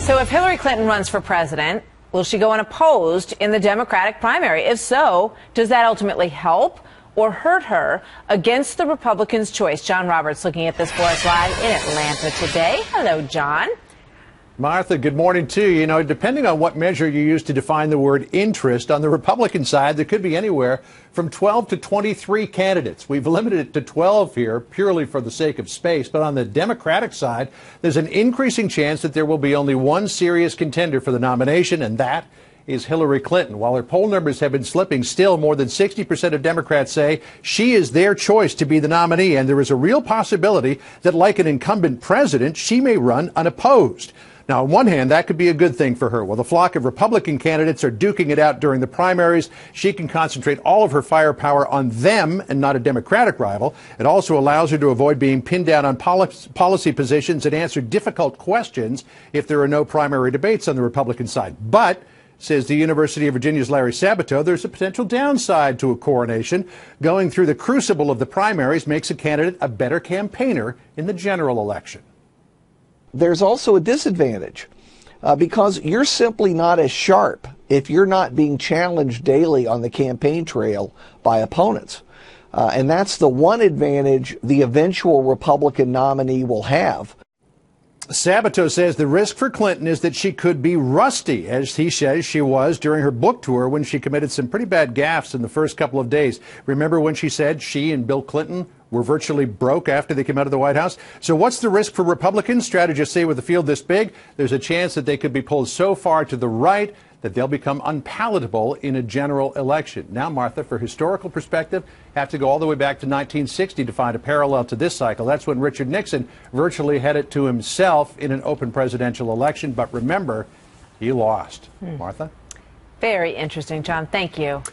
So if Hillary Clinton runs for president, will she go unopposed in the Democratic primary? If so, does that ultimately help or hurt her against the Republicans' choice? John Roberts looking at this for us live in Atlanta today. Hello, John. Martha, good morning to you. You know, depending on what measure you use to define the word interest, on the Republican side, there could be anywhere from 12 to 23 candidates. We've limited it to 12 here purely for the sake of space. But on the Democratic side, there's an increasing chance that there will be only one serious contender for the nomination, and that is Hillary Clinton. While her poll numbers have been slipping, still more than 60% of Democrats say she is their choice to be the nominee, and there is a real possibility that, like an incumbent president, she may run unopposed. Now, on one hand, that could be a good thing for her. While the flock of Republican candidates are duking it out during the primaries, she can concentrate all of her firepower on them and not a Democratic rival. It also allows her to avoid being pinned down on policy positions and answer difficult questions if there are no primary debates on the Republican side. But, says the University of Virginia's Larry Sabato, there's a potential downside to a coronation. Going through the crucible of the primaries makes a candidate a better campaigner in the general election. There's also a disadvantage because you're simply not as sharp if you're not being challenged daily on the campaign trail by opponents. And that's the one advantage the eventual Republican nominee will have. Sabato says the risk for Clinton is that she could be rusty, as he says she was during her book tour when she committed some pretty bad gaffes in the first couple of days. Remember when she said she and Bill Clinton were virtually broke after they came out of the White House? So what's the risk for Republicans? Strategists say with a field this big, there's a chance that they could be pulled so far to the right that they'll become unpalatable in a general election. Now, Martha, for historical perspective, have to go all the way back to 1960 to find a parallel to this cycle. That's when Richard Nixon virtually had it to himself in an open presidential election. But remember, he lost. Martha? Very interesting, John. Thank you.